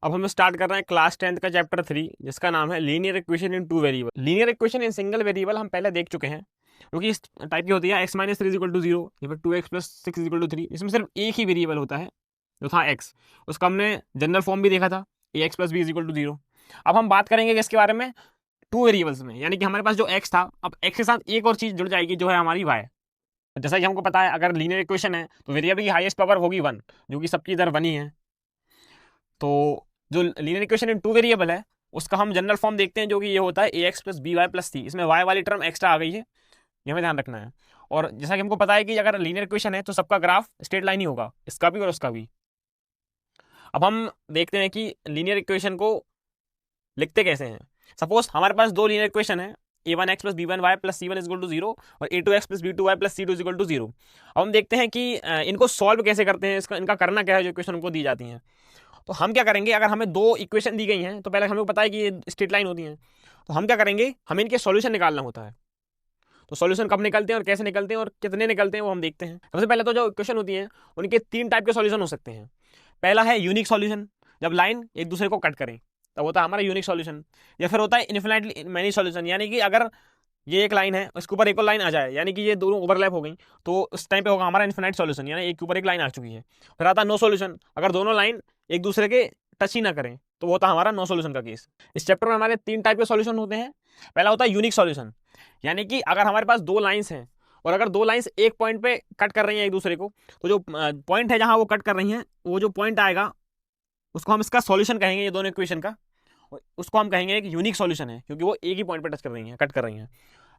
अब हम स्टार्ट कर रहे हैं क्लास 10th का चैप्टर 3 जिसका नाम है linear equation in two variable. Linear equation in single variable हम पहले देख चुके हैं, क्योंकि इस टाइप की होती है x माइनस 3 = 0 या फिर 2x + 6 = 3। इसमें सिर्फ एक ही वेरिएबल होता है जो था x। उसका हमने जनरल फॉर्म भी देखा था, ax + b = 0। अब हम बात करेंगे इसके बारे में टू वेरिएबल्स में, यानी कि हमारे पास जो x था, अब x के साथ एक और चीज जुड़ जाएगी जो है हमारी y। जैसा कि हमको पता है अगर लीनियर इक्वेशन है तो वेरिएबल की हाईएस्ट पावर होगी 1, जो कि सबकी इधर 1 ही है। तो जो linear equation in two variable है उसका हम जनरल फॉर्म देखते हैं, जो कि ये होता है ax + by + c। इसमें y वाली टर्म एक्स्ट्रा आ गई है, ये हमें ध्यान रखना है। और जैसा कि हमको पता है कि अगर लीनियर इक्वेशन है तो सबका ग्राफ स्ट्रेट लाइन ही होगा, इसका भी और उसका भी। अब हम देखते हैं कि लीनियर इक्वेशन को लिखते कैसे हैं। सपोज हमारे पास दो लीनियर इक्वेशन है, a1x + b1y + c1 = 0 और a2x + b2y + c2 = 0। अब हम देखते हैं कि इनको सॉल्व कैसे करते हैं, इनका करना क्या है जो इक्वेशन हमको दी जाती हैं। तो हम क्या करेंगे, अगर हमें दो इक्वेशन दी गई हैं तो पहले हमें पता है कि ये स्ट्रेट लाइन होती हैं, तो हम क्या करेंगे, हमें इनके सॉल्यूशन निकालना होता है। तो सॉल्यूशन कब निकलते हैं और कैसे निकलते हैं और कितने निकलते हैं वो हम देखते हैं। सबसे पहले तो जो इक्वेशन होती है उनके तीन टाइप के सॉल्यूशन हो सकते हैं। पहला है यूनिक सॉल्यूशन, जब लाइन एक दूसरे को कट करें तब होता है हमारा यूनिक सॉल्यूशन। या फिर होता है इन्फिनिटली मैनी सॉल्यूशन, यानी कि अगर ये एक लाइन है उसके ऊपर एक और लाइन आ जाए, यानी कि ये दोनों ओवरलैप हो गई, तो उस टाइम पे होगा हमारा इन्फिनाइट सॉल्यूशन, यानी एक के ऊपर एक लाइन आ चुकी है। फिर आता है नो सॉल्यूशन, अगर दोनों लाइन एक दूसरे के टच ही ना करें तो वो होता है हमारा नो सॉल्यूशन का केस। इस चैप्टर में हमारे तीन टाइप के सॉल्यूशन होते हैं। पहला होता है यूनिक सॉल्यूशन, यानी कि अगर हमारे पास दो लाइंस हैं और अगर दो लाइंस एक पॉइंट पे कट कर रही हैं एक दूसरे को, तो जो पॉइंट है जहां वो कट कर रही हैं वो जो पॉइंट आएगा उसको हम इसका सॉल्यूशन कहेंगे, ये दोनों इक्वेशन का। उसको हम कहेंगे एक यूनिक सॉल्यूशन है, क्योंकि वो एक ही पॉइंट पे टच कर रही हैं, कट कर रही हैं।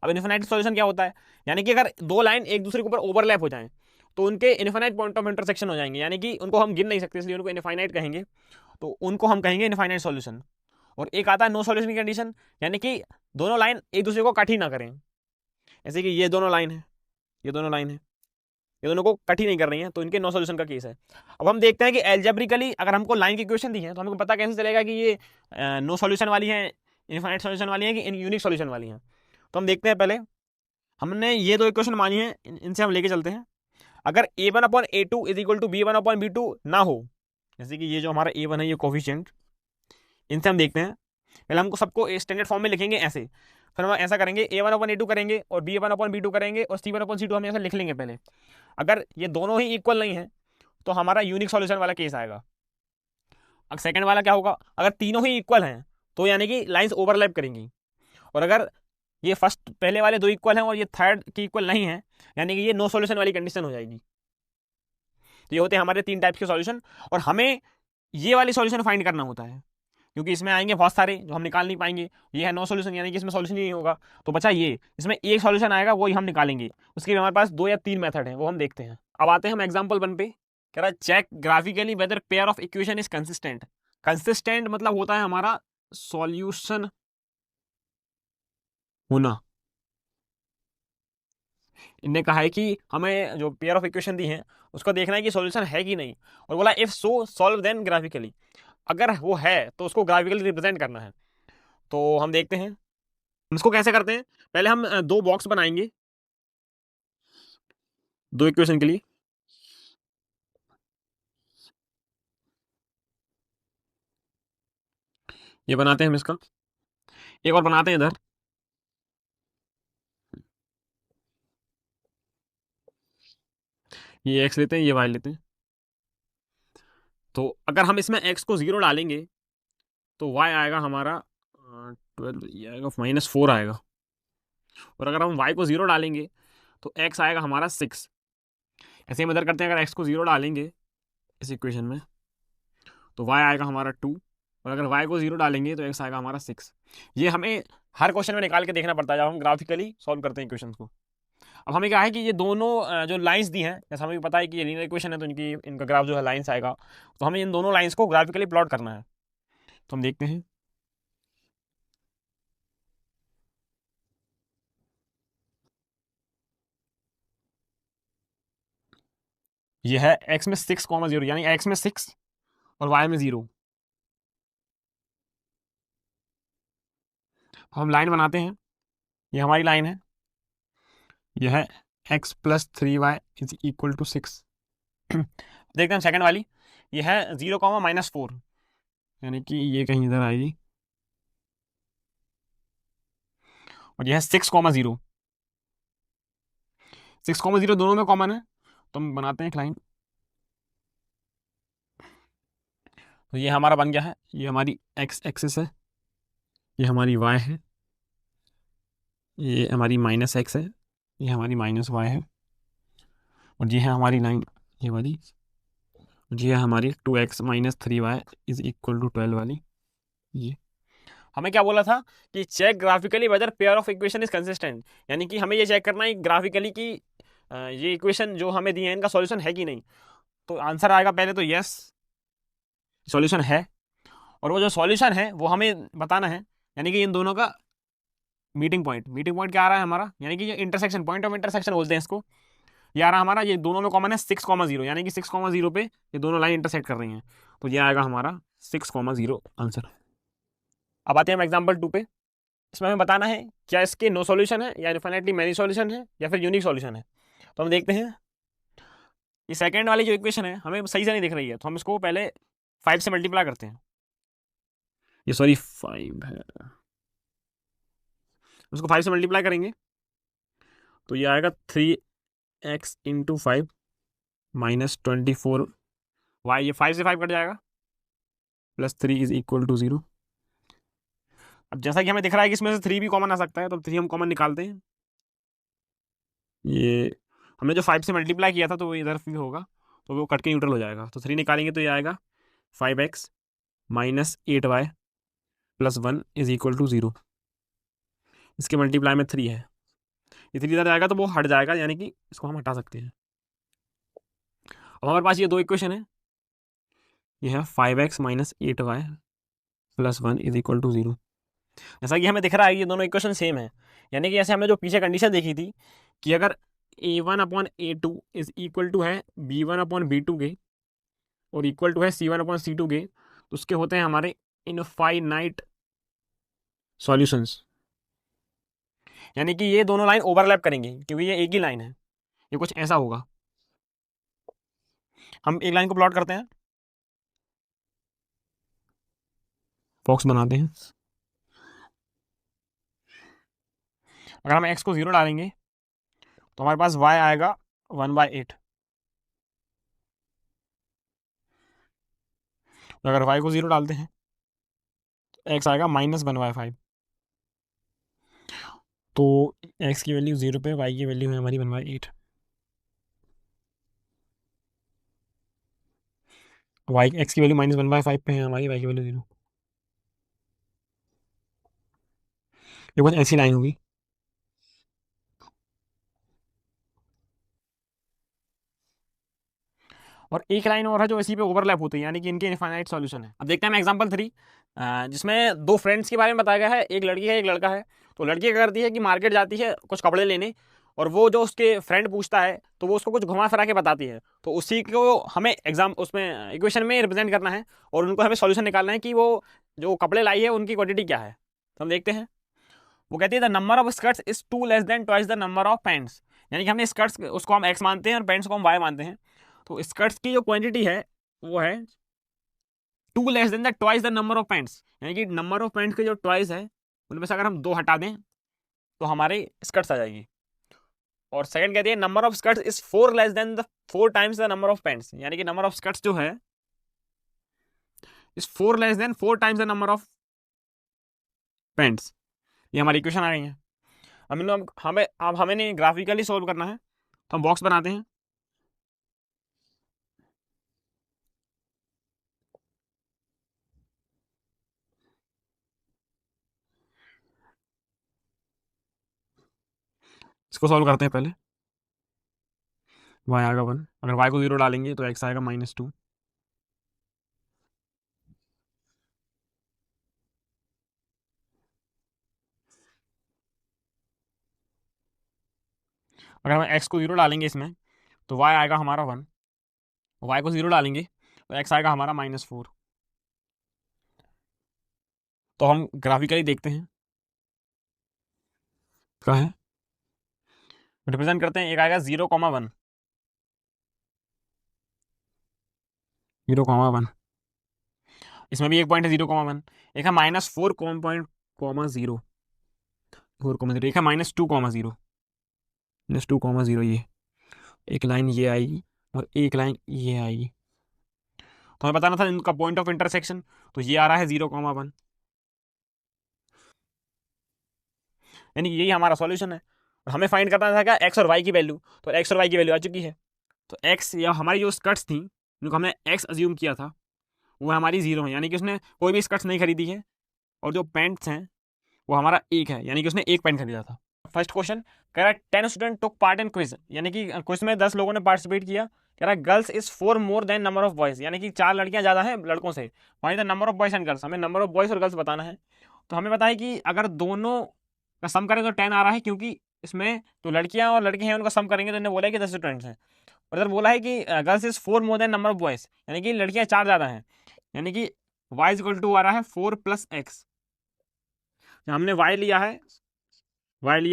अब इन्फिनाइट सॉल्यूशन क्या होता है, यानी कि अगर दो लाइन एक दूसरे के ऊपर ओवरलैप हो जाएं तो उनके इनफाइनाइट पॉइंट ऑफ इंटरसेक्शन हो जाएंगे, यानी कि उनको हम गिन नहीं सकते इसलिए उनको इनफाइनाइट कहेंगे, तो उनको हम कहेंगे इनफाइनाइट सॉल्यूशन। और एक आता है नो सॉल्यूशन की कंडीशन, यानी कि दोनों लाइन एक दूसरे को कट ही ना करें, जैसे कि ये दोनों लाइन है, ये दोनों लाइन है, ये दोनों को कट ही नहीं कर रही हैं, तो इनके नो सॉल्यूशन का केस है। अब हम देखते हैं कि एल्जेब्रिकली अगर हमको लाइन की इक्वेशन दी है तो हमको पता कैसे चलेगा कि ये नो सॉल्यूशन वाली है, इनफाइनाइट सॉल्यूशन वाली है कि यूनिक सॉल्यूशन वाली है। तो हम देखते हैं, पहले हमने ये दो इक्वेशन मानी है, इनसे हम लेके चलते हैं। अगर a1/a2 = b1/b2 ना हो, जैसे कि ये जो हमारा a1 है ये कोफिशिएंट, इनसे हम देखते हैं। पहले हमको सबको स्टैंडर्ड फॉर्म में लिखेंगे ऐसे, फिर हम ऐसा करेंगे a1/a2 करेंगे और b1/b2 करेंगे और c1/c2 हम ऐसा लिख लेंगे पहले। अगर ये दोनों ही इक्वल नहीं है तो हमारा यूनिक सॉल्यूशन वाला केस आएगा। अब सेकंड वाला क्या होगा, अगर तीनों ही इक्वल हैं तो यानी कि लाइंस ओवरलैप करेंगी, और अगर ये फर्स्ट पहले वाले दो इक्वल हैं और ये थर्ड की इक्वल नहीं है, यानी कि ये नो सॉल्यूशन वाली कंडीशन हो जाएगी। तो ये होते हैं हमारे तीन टाइप्स के सॉल्यूशन, और हमें ये वाली सॉल्यूशन फाइंड करना होता है, क्योंकि इसमें आएंगे बहुत सारे जो हम निकाल नहीं पाएंगे। ये है नो सॉल्यूशन, यानी कि इसमें सॉल्यूशन ही नहीं होगा, तो बचा ये, इसमें एक सॉल्यूशन आएगा वो ही हम निकालेंगे। उसके लिए हमारे पास दो या तीन मेथड है, वो हम देखते हैं। अब आते हैं हम एग्जाम्पल 1 पे। कह रहा है check graphically whether pair of equation is consistent. Consistent मतलब होता है हमारा सॉल्यूशन होना। इनने कहा है कि हमें जो पेयर ऑफ इक्वेशन दी है उसको देखना है कि सॉल्यूशन है कि नहीं, और बोला if so solve then graphically. अगर वो है तो उसको ग्राफिकली रिप्रेजेंट करना है। तो हम देखते हैं हम इसको कैसे करते हैं। पहले हम दो बॉक्स बनाएंगे दो इक्वेशन के लिए। ये बनाते हैं हम इसका, एक और बनाते हैं इधर। ये एक्स लेते हैं, ये वाई लेते हैं। तो अगर हम इसमें एक्स को 0 डालेंगे तो वाई आएगा हमारा 12, ये आएगा -4 आएगा। और अगर हम वाई को 0 डालेंगे तो एक्स आएगा हमारा 6। ऐसे हम इधर करते हैं, अगर एक्स को 0 डालेंगे इस इक्वेशन में तो वाई आएगा हमारा 2, और अगर वाई को 0 डालेंगे तो एक्स आएगा हमारा 6। ये हमें हर क्वेश्चन में निकाल के देखना पड़ता है जब हम ग्राफिकली सॉल्व करते हैं इक्वेशन को। अब हमें क्या है कि ये दोनों जो लाइंस दी हैं, जैसे हमें पता है कि ये लीनियर इक्वेशन है तो इनका ग्राफ जो है लाइंस आएगा, तो हमें इन दोनों लाइंस को ग्राफिकली प्लॉट करना है। तो हम देखते हैं, ये है एक्स में 6,0 यानी एक्स में 6 और वाई में 0। हम लाइन बनाते हैं, ये हमारी लाइन है, यह है x + 3y = 6। देखते हैं सेकंड वाली, ये है 0, -4। यानी कि ये कहीं इधर आएगी, और ये है 6,0। 6,0 दोनों में कॉमन है, तो हम बनाते हैं एक लाइन। तो ये हमारा बन गया है, ये हमारी एक्स एक्सिस है, ये हमारी वाई है, ये हमारी माइनस एक्स है, ये हमारी माइनस वाई है, और ये है हमारी लाइन ये वाली, और ये है हमारी 2x-3y इज इक्वल टू 12 वाली। ये हमें क्या बोला था कि check graphically whether pair of equation is consistent, यानी कि हमें ये चेक करना है ग्राफिकली कि ये इक्वेशन जो हमें दी है इनका सॉल्यूशन है कि नहीं। तो आंसर आएगा पहले तो यस, सॉल्यूशन है। और वो जो सॉल्यूशन है वो हमें बताना है, यानी कि इन दोनों का मीटिंग पॉइंट क्या आ रहा है हमारा, यानी कि ये इंटरसेक्शन, पॉइंट ऑफ इंटरसेक्शन बोलते हैं इसको। ये आ रहा है हमारा, ये दोनों में कॉमन है 6,0, यानी कि 6,0 पे ये दोनों लाइन इंटरसेक्ट कर रही हैं, तो ये आएगा हमारा 6,0 आंसर। अब आते हैं हम एग्जाम्पल 2 पे। इसमें हमें बताना है क्या इसके नो सॉल्यूशन है या इनफाइनाइटली मैनी सॉल्यूशन है या फिर यूनिक सॉल्यूशन है। तो हम देखते हैं, ये सेकंड वाली जो इक्वेशन है हमें सही से नहीं दिख रही है, तो हम इसको पहले 5 से मल्टीप्लाई करते हैं। ये सॉरी 5 है, उसको 5 से मल्टीप्लाई करेंगे तो ये आएगा 3x × 5 -24 वाई, ये 5 से 5 कट जाएगा, +3 इज इक्वल टू 0। अब जैसा कि हमें दिख रहा है कि इसमें से 3 भी कॉमन आ सकता है, तो 3 हम कॉमन निकालते हैं। ये हमने जो 5 से मल्टीप्लाई किया था तो वो इधर भी होगा, तो वो कट के न्यूट्रल हो जाएगा, तो 3 निकालेंगे तो ये आएगा 5x -8y +1 is equal to 0। इसके मल्टीप्लाई में 3 है, ये 3 इधर जाएगा तो वो हट जाएगा, यानी कि इसको हम हटा सकते हैं। अब हमारे पास ये दो इक्वेशन है, ये है 5x -8y +1 is equal to 0। जैसा कि हमें दिख रहा है ये दोनों इक्वेशन सेम है, यानी कि जैसे हमने जो पीछे कंडीशन देखी थी कि अगर a1/a2 इज इक्वल टू है b1/b2 के और इक्वल टू है c1/c2 के, तो उसके होते हैं हमारे इनफाइनाइट सॉल्यूशंस, यानी कि ये दोनों लाइन ओवरलैप करेंगी क्योंकि ये एक ही लाइन है, ये कुछ ऐसा होगा। हम एक लाइन को प्लॉट करते हैं, बॉक्स बनाते हैं। अगर हम x को 0 डालेंगे तो हमारे पास y आएगा 1/8, तो अगर y को 0 डालते हैं तो x आएगा -1/5। तो x की वैल्यू 0 पे, y की वैल्यू है हमारी 1/8। y x की वैल्यू -1/5 पे है हमारी, y की वैल्यू 0। ये कुछ ऐसी लाइन होगी। और एक लाइन और है जो इसी पे ओवरलैप होती है, यानी कि इनके इनफाइनाइट सॉल्यूशन है। अब देखते हैं हम एग्जांपल 3, जिसमें दो फ्रेंड्स के बारे में बताया गया है, एक लड़की है एक लड़का है। तो लड़की क्या करती है कि मार्केट जाती है कुछ कपड़े लेने, और वो जो उसके फ्रेंड पूछता है तो वो उसको कुछ घुमा फिरा के बताती है, तो उसी को हमें एग्जाम उसमें इक्वेशन में रिप्रेजेंट करना है, और उनको हमें सॉल्यूशन निकालना है कि वो जो कपड़े लाई है उनकी क्वांटिटी क्या है। तो हम देखते हैं, वो कहती है the number of skirts is 2 less than twice the number of pants, यानी कि हमने स्कर्ट्स उसको हम एक्स मानते हैं और पैंट्स को हम वाई मानते हैं। तो स्कर्ट्स की जो क्वांटिटी है वो है 2 less than the twice the number of pants, यानी कि नंबर ऑफ पैंट्स के जो ट्वाइस है उनमें से अगर हम 2 हटा दें तो हमारे स्कर्ट्स आ जाएगी। और सेकंड कहती है number of skirts is 4 less than the 4 times the number of pants, यानी कि नंबर ऑफ स्कर्ट्स जो है is 4 less than 4 times the number of pants. ये हमारी इक्वेशन आ गई है। अब हमें नहीं ग्राफिकली सोल्व करना है, तो हम बॉक्स बनाते हैं। इसको सॉल्व करते हैं पहले। y आएगा 1, अगर y को 0 डालेंगे तो x आएगा -2। अगर हम x को 0 डालेंगे इसमें तो y आएगा हमारा 1, y को 0 डालेंगे तो x आएगा हमारा -4। तो हम ग्राफिकली देखते हैं क्या है, रिप्रेजेंट करते हैं। एक आएगा 0,1, 0,1, इसमें भी एक पॉइंट है 0,1, एक है -4 पॉइंट कॉमा 0, 4,0, एक है -2,0, -2,0, ये एक लाइन ये आएगी और एक लाइन ये आएगी। तो हमें बताना था इनका पॉइंट ऑफ इंटरसेक्शन, तो ये आ रहा है 0,1, यानी कि यही हमारा सॉल्यूशन है। और हमें फाइंड करना था क्या, एक्स और वाई की वैल्यू, तो एक्स और वाई की वैल्यू आ चुकी है। तो एक्स या हमारी जो स्कर्ट्स थी जिनको हमने एक्स अज्यूम किया था वो हमारी 0 है, यानी कि उसने कोई भी स्कर्ट्स नहीं खरीदी है। और जो पैंट्स हैं वो हमारा 1 है, यानी कि उसने एक पैंट खरीदा था। फर्स्ट क्वेश्चन कह रहा है 10 student took part in quiz, यानी कि क्विज में 10 लोगों ने पार्टिसिपेट किया। कह रहा है girls is 4 more than number of boys, यानी कि 4 लड़कियां ज्यादा हैं लड़कों से। Find the number of boys and girls, हमें नंबर ऑफ बॉयज और गर्ल्स बताना है। तो हमें पता है कि अगर दोनों का सम करें तो 10 आ रहा है, क्योंकि इसमें तो लड़कियां और लड़के हैं उनका सम करेंगे तो इन्होंने बोला है कि 10 स्टूडेंट्स हैं। और इधर बोला है कि girls is 4 more than number of boys, यानी कि लड़कियां 4 ज्यादा हैं, यानी कि y इज इक्वल टू आ रहा है 4 + x। हमने y लिया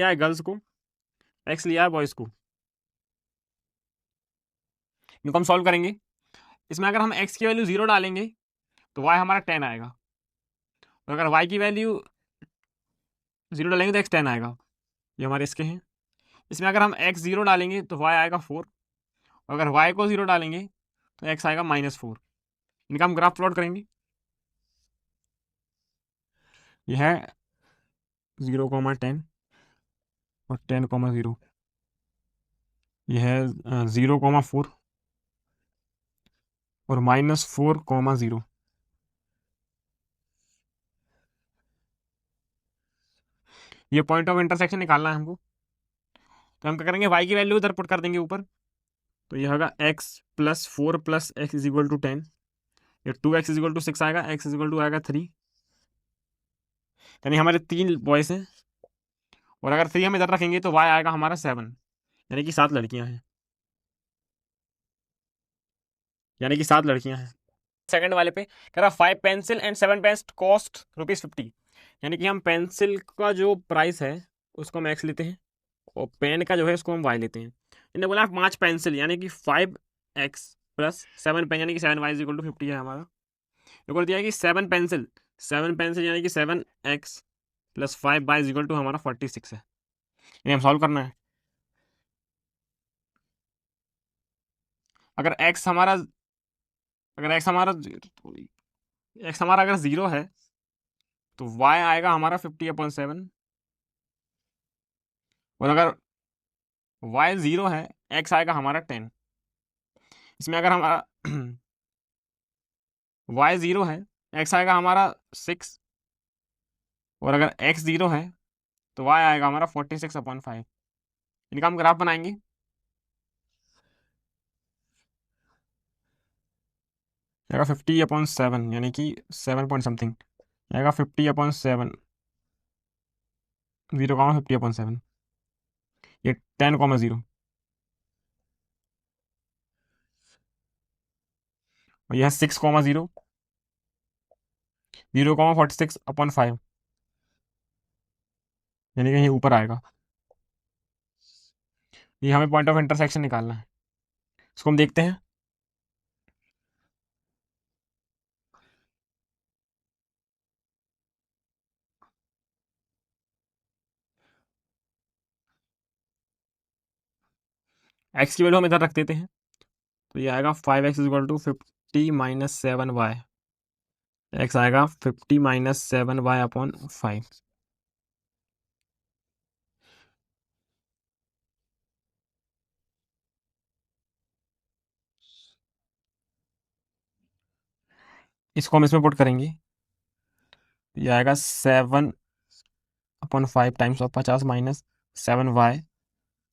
है गर्ल्स को, x लिया है बॉयज को। इनको हम सॉल्व करेंगे। इसमें अगर हम x की वैल्यू 0 डालेंगे तो y हमारा 10 आएगा, और अगर y की वैल्यू 0 डालेंगे तो x 10 आएगा। ये हमारे इसके हैं। इसमें अगर हम x 0 डालेंगे तो y आएगा 4, और अगर y को 0 डालेंगे तो x आएगा -4। इनका हम ग्राफ प्लॉट करेंगे। यह है 0,10 और 10,0। यह है 0,4 और -4,0। ये पॉइंट ऑफ इंटरसेक्शन निकालना है हमको। तो हम क्या करेंगे, y की वैल्यू इधर पुट कर देंगे ऊपर। तो ये होगा x + 4 + x = 10। ये 2x = 6 आएगा, x = आएगा 3, यानी हमारे 3 बॉयस हैं। और अगर 3 हम इधर रखेंगे तो y आएगा हमारा 7, यानी कि 7 लड़कियां हैं, यानी कि 7 लड़कियां हैं। सेकंड वाले पे कह रहा 5 पेंसिल एंड 7 पेन कॉस्ट ₹50, यानी कि हम पेंसिल का जो प्राइस है उसको हम x लेते हैं और पेन का जो है उसको हम y लेते हैं। इन्होंने बोला 5 पेंसिल यानी कि 5x + 7 पेन यानी कि 7y = 50 है हमारा। एक और दिया है कि 7 पेंसिल, 7 पेंसिल यानी कि 7x + 5y = हमारा 46 है। ये हम सॉल्व करना है। अगर x हमारा अगर x हमारा x हमारा अगर 0 है तो y आएगा हमारा 50/7, और अगर y 0 है x आएगा हमारा 10। इसमें अगर हमारा y 0 है x आएगा हमारा 6, और अगर x 0 है तो y आएगा हमारा 46/5। इनका हम ग्राफ बनाएंगे। आएगा 50/7, यानी कि 7 पॉइंट समथिंग आएगा। 50/7, 0,50/7, ये 10,0, और यह 6,0, 0,46/5, यानी कि ये ऊपर आएगा। ये हमें पॉइंट ऑफ इंटरसेक्शन निकालना है, इसको हम देखते हैं। x की वैल्यू हम इधर रख देते हैं, तो ये आएगा 5x = 50 - 7y, x आएगा 50 - 7y/5। इसको हम इसमें पुट करेंगे, ये आएगा 7/5 टाइम्स ऑफ 50 - 7y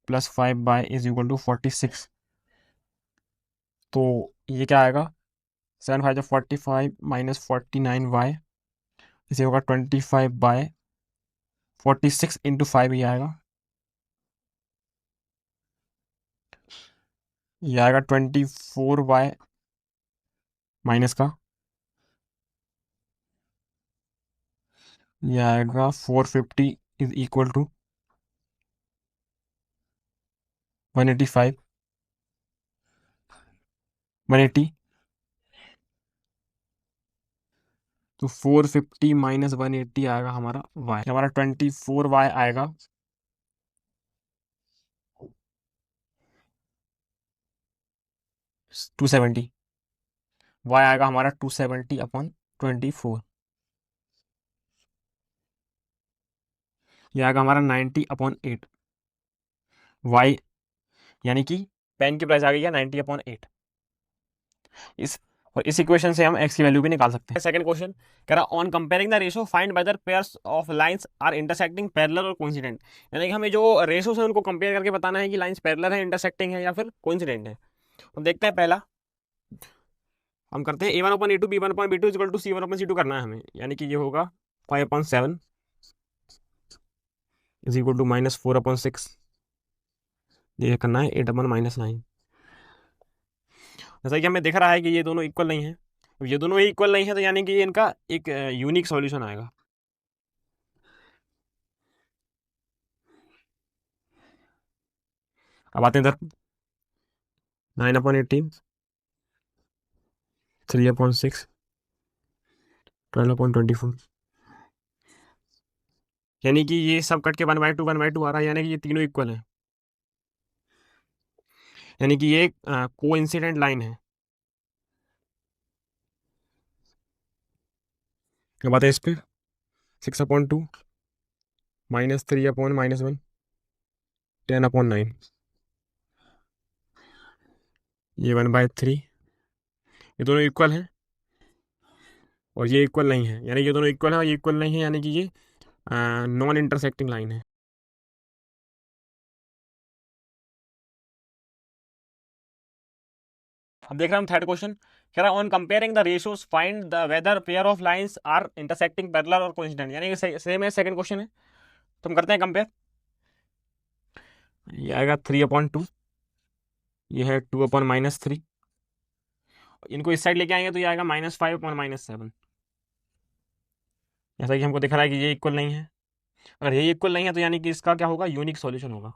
+ 5y = 46। तो ये क्या आएगा, 7×5 = 45 - 49y, इसे होगा 25/46 × 5, ये आएगा। ये आएगा 24y माइनस का, ये आएगा 450 = 185, 180, तो 450 माइनस 180 आएगा हमारा y, हमारा 24y आएगा 270, y आएगा हमारा 270 अपॉन 24, ये आएगा हमारा 90 अपॉन 8 y, यानी कि पेन की प्राइस आ गई है 90 अपॉन 8। इस इक्वेशन से हम x की वैल्यू भी निकाल सकते हैं। सेकंड क्वेश्चन कह रहा on comparing the ratio find whether pairs of lines are intersecting parallel और कोइंसिडेंट, यानी कि हमें जो रेशोस हैं उनको कंपेयर करके बताना है कि लाइंस पैरेलल है, इंटरसेक्टिंग है या फिर कोइंसिडेंट है। तो देखते हैं, पहला हम करते हैं a1 upon a2 b1 upon b2 equal to c1 upon c2 करना है हमें, यानी कि ये होगा 5 upon 7 is equal to -4 upon 6, ये करना है 8 अपॉन -9। जैसा कि हमें दिख रहा है कि ये दोनों इक्वल नहीं है, ये दोनों ही इक्वल नहीं है, तो यानी कि ये इनका एक यूनिक सॉल्यूशन आएगा। अब आते हैं इधर, 9 अपॉन 18, 3 अपॉन 6, 12 अपॉन 24, यानी कि ये सब कट के 1/2 आ रहा है, यानी कि ये तीनों इक्वल है, यानी कि ये कोइंसिडेंट लाइन है। अब आते हैं इस पे, 6/2 -3 अपॉन -1, 10 अपॉन 9, ये 1/3, ये दोनों इक्वल हैं और ये इक्वल नहीं है, यानी ये दोनों इक्वल है और ये इक्वल नहीं है, यानी कि ये नॉन इंटरसेक्टिंग लाइन है। अब देख रहे हैं हम थर्ड क्वेश्चन, कह रहा है on comparing the ratios find the whether pair of lines are intersecting parallel और कोइंसिडेंट, यानी कि सेम है, सेकंड क्वेश्चन है, तो हम करते हैं कंपेयर। ये आएगा 3/2, ये है 2/-3, इनको इस साइड लेके आएंगे तो ये आएगा -5 अपॉन -7, जैसा कि हमको दिख रहा है कि ये इक्वल नहीं है। अगर ये इक्वल नहीं है तो यानी कि इसका क्या होगा, यूनिक सॉल्यूशन होगा,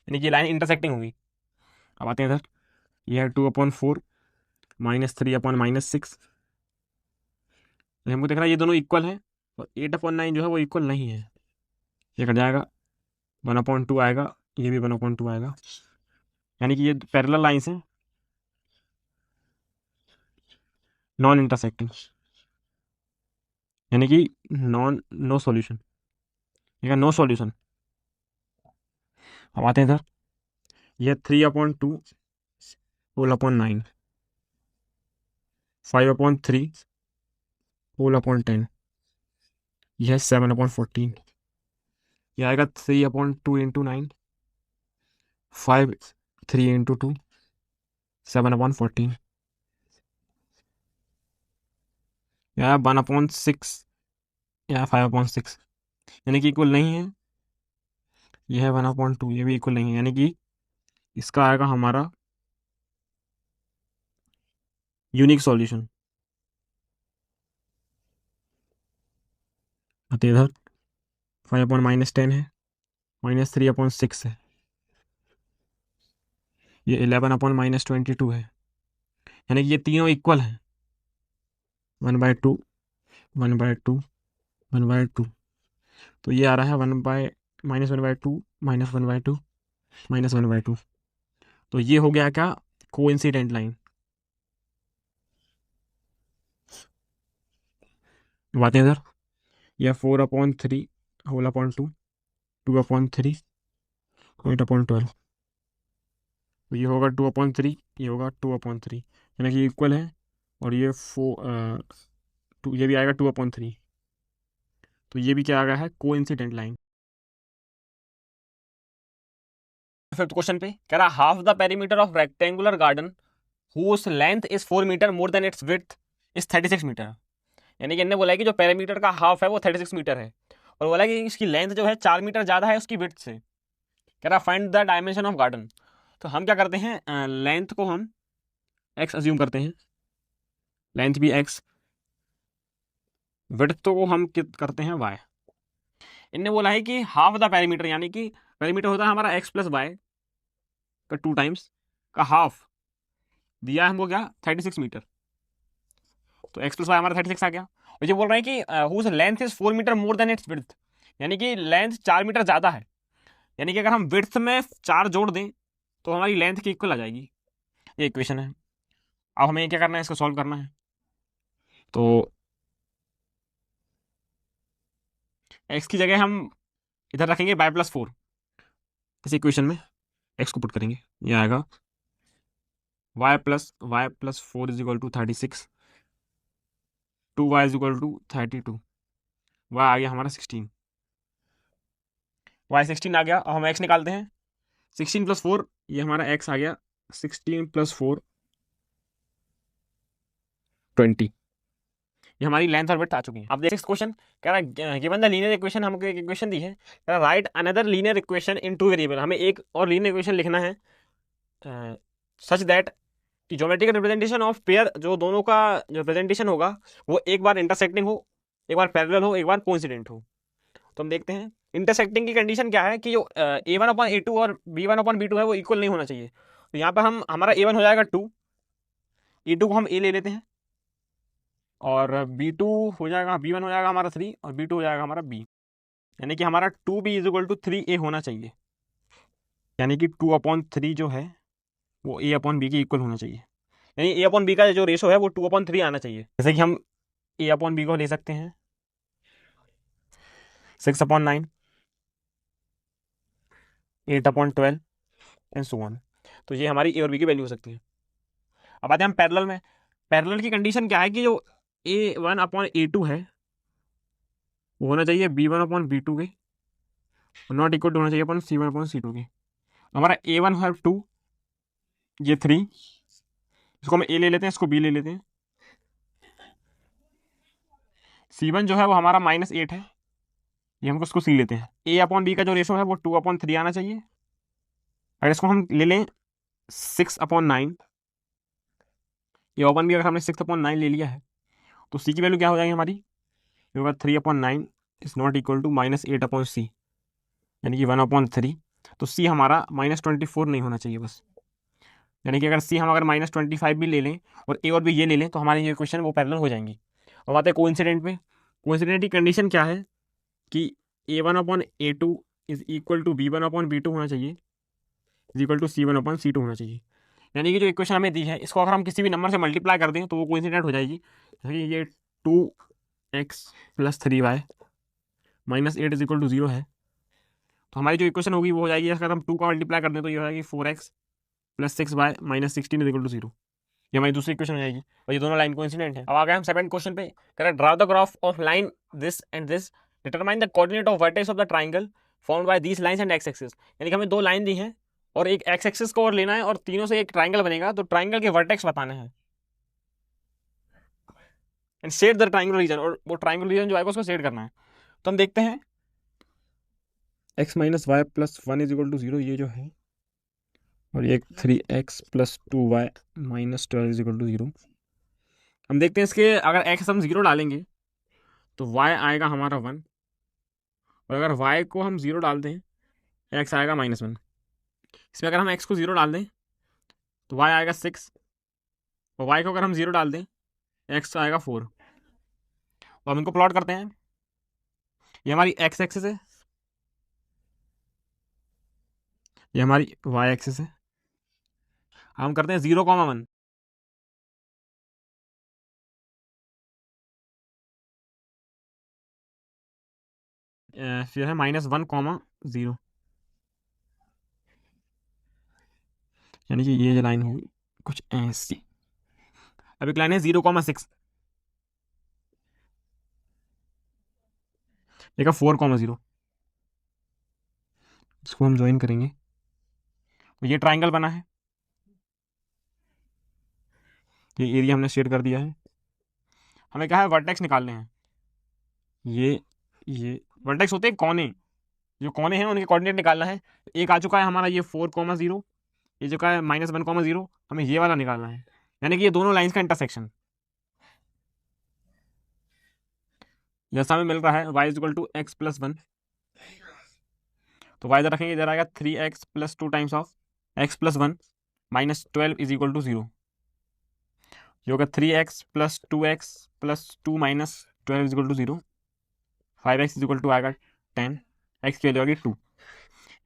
यानी कि लाइन इंटरसेक्टिंग होगी। अब आते हैं इधर, ये है 2/4 -3/-6, हमको दिख रहा है ये दोनों इक्वल हैं, और 8/9 जो है वो इक्वल नहीं है, ये कट जाएगा, 1/2 आएगा, ये भी 1/2 आएगा, यानी कि ये पैरेलल लाइंस हैं, नॉन इंटरसेक्टिंग, यानी कि नो सॉल्यूशन, ये नो सॉल्यूशन। अब आते हैं इधर, ये 3/2 होल/9, 5/3 होल/10, यह 7/14, यह आएगा 3/2 इंटू 9, 5 3 इंटू 2, 7/14, यह 1/6, यह 5/6, यानी कि इक्वल नहीं है, यह है 1/2, ये भी इक्वल नहीं है, यानी कि इसका आएगा हमारा यूनिक सॉल्यूशन। आते इधर, 5/-10 है, -3/6 है, ये 11/-22 है, यानी कि ये तीनों इक्वल हैं, 1/2 1/2 1/2, तो ये आ रहा है -1/2 -1/2 -1/2, तो ये हो गया क्या, कोइंसिडेंट लाइन। बातें इधर, यह 4/3 होल/2, 2/3, 8/12, तो ये होगा 2/3, ये होगा 2/3, यानी कि इक्वल है, और ये 2, ये भी आएगा 2/3, तो ये भी क्या आ गया है, कोइंसिडेंट लाइन। फिफ्थ क्वेश्चन पे कह रहा half the perimeter of rectangular garden whose length is 4 metre more than its width is 36 metre, यानी कि इन्होंने बोला है कि जो पेरीमीटर का हाफ है वो 36 मीटर है, और बोला कि इसकी लेंथ जो है 4 मीटर ज़्यादा है उसकी विड्थ से। कह रहा find the dimension of garden, तो हम क्या करते हैं, लेंथ को हम एक्स अज्यूम करते हैं, लेंथ भी एक्स, विड्थ तो हम करते हैं वाई। इनने बोला है कि हाफ द पेरीमीटर, यानी कि पेरीमीटर होता है हमारा एक्स प्लस वाई का 2 टाइम्स का हाफ, दिया है हमको क्या, 36 मीटर, तो x प्लस वाई हमारा 36 आ गया। और ये बोल रहे हैं कि whose length is 4 metre more than its width, यानी कि लेंथ 4 मीटर ज़्यादा है, यानी कि अगर हम विड्थ में 4 जोड़ दें तो हमारी लेंथ की इक्वल आ जाएगी। ये इक्वेशन है। अब हमें क्या करना है, इसको सॉल्व करना है। तो x की जगह हम इधर रखेंगे y+4, इस इक्वेशन में x को पुट करेंगे, ये आएगा y+4 is equal to 36, 2y is equal to 32, y आ गया हमारा 16, y 16 आ गया। अब हम x निकालते हैं, 16 + 4, ये हमारा x आ गया 16 + 4 20, ये हमारी लेंथ और विड्थ आ चुकी है। अब नेक्स्ट क्वेश्चन कह रहा है गिवन द लीनियर इक्वेशन, हमको एक इक्वेशन दी है, कह रहा right another linear equation in 2 variable, हमें एक और लीनियर इक्वेशन लिखना है सच दैट कि ज्योमेट्रिकल रिप्रेजेंटेशन ऑफ पेयर, जो दोनों का जो रिप्रेजेंटेशन होगा वो एक बार इंटरसेक्टिंग हो, एक बार पैरेलल हो, एक बार कोइंसिडेंट हो। तो हम देखते हैं इंटरसेक्टिंग की कंडीशन क्या है कि जो a1/a2 और b1/b2 है वो इक्वल नहीं होना चाहिए। तो यहाँ पर हम हमारा a1 हो जाएगा 2, a2 को हम a ले लेते हैं, और b2 हो जाएगा, b1 हो जाएगा हमारा 3 और b2 हो जाएगा हमारा b, यानी कि हमारा 2b is equal to 3a होना चाहिए, यानी कि 2/3 जो है वो a/b के इक्वल होना चाहिए, यानी a/b का जो रेशो है वो 2/3 आना चाहिए। जैसे कि हम a/b को ले सकते हैं 6/9, 8/12 एंड सो ऑन। तो ये हमारी a और b की वैल्यू हो सकती है। अब आते हैं हम पैरेलल में। पैरेलल की कंडीशन क्या है कि जो a1/a2 है वो होना चाहिए b1/b2 के, नॉट इक्वल टू होना चाहिए अपन c1/c2 के। हमारा a1 है 2, ये 3, इसको हम a ले लेते हैं, इसको b ले लेते हैं, c1 जो है वो हमारा -8 है, ये हमको उसको c लेते हैं। a/b का जो रेशो है वो 2/3 आना चाहिए। अगर इसको हम ले लें 6/9, ये ओपन भी अगर हमने 6/9 ले लिया है तो c की वैल्यू क्या हो जाएगी हमारी, ये होगा 3/9 is not equal to -8/c, यानी कि 1/3। तो c हमारा -24 नहीं होना चाहिए बस, यानी कि अगर c हम अगर -25 भी ले लें और a और b ये ले लें तो हमारी ये क्वेश्चन वो पैरेलल हो जाएंगी। अब आते हैं कोइंसिडेंट पे। कोइंसिडेंट की कंडीशन क्या है कि a1/a2 is equal to b1/b2 होना चाहिए, इज इक्वल टू c1/c2 होना चाहिए, यानी कि जो इक्वेशन हमें दी है इसको अगर हम किसी भी नंबर से मल्टीप्लाई कर दें तो वो कोइंसिडेंट हो जाएगी। जैसे कि ये 2x + 3y -8 is equal to 0 है, तो हमारी जो इक्वेशन होगी वो हो जाएगी, अगर हम 2 का मल्टीप्लाई कर दें तो ये हो जाएगी 4x + 6y -16 is equal to 0, ये हमारी दूसरी इक्वेशन हो जाएगी। और ये दोनों लाइन कोइंसिडेंट है। अब आ गए हम सेकंड क्वेश्चन पे, कह रहा है draw the graph of line this and this, determine the coordinate of vertex of the triangle formed by these lines and x axis, यानी कि हमें दो लाइन दी हैं और एक एक्स एक्सिस को और लेना है और तीनों से एक ट्राइंगल बनेगा, तो ट्राइंगल के वर्टेक्स बताने हैं and set the triangle region, और वो ट्राइंगल रीजन जो आएगा उसको सेट करना है। तो हम देखते हैं x - y + 1 is equal to 0, ये जो है, और ये 3x + 2y - 12 is equal to 0। हम देखते हैं इसके अगर x हम 0 डालेंगे तो y आएगा हमारा 1, और अगर y को हम 0 डालते हैं x आएगा -1। इसमें अगर हम x को 0 डाल दें तो y आएगा 6, और y को अगर हम 0 डाल दें x आएगा 4। तो हम इनको प्लॉट करते हैं, ये हमारी x एक्सिस है, ये हमारी y एक्सिस है। हम करते हैं 0,1, फिर है -1,0, यानी कि ये जो लाइन होगी कुछ ऐसी। अब एक लाइन है 0,6, एक 4,0, इसको हम ज्वाइन करेंगे तो ये ट्राइंगल बना है, ये एरिया हमने शेयर कर दिया है। हमें क्या है, वर्टेक्स निकालने हैं। ये वर्टेक्स होते हैं कोने, जो कोने हैं उनके कोऑर्डिनेट निकालना है। एक आ चुका है हमारा ये 4,0, ये जो का है -1,0, हमें ये वाला निकालना है, यानी कि ये दोनों लाइंस का इंटरसेक्शन। जैसा हमें मिल रहा है y = x + 1, तो y इधर रखेंगे, इधर आएगा 3x + 2 times of x + 1 - 12 is equal to 0। ये होगा 3x plus 2x plus 2 minus 12 is equal to 0, 5x is equal to आएगा 10, x की वैल्यू आ गई 2।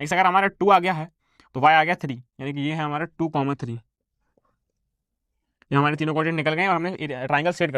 x अगर हमारा 2 आ गया है तो y आ गया 3, यानी कि ये है हमारा 2, 3। ये हमारे तीनों कोऑर्डिनेट निकल गए और हमने ट्राइंगल सेट कर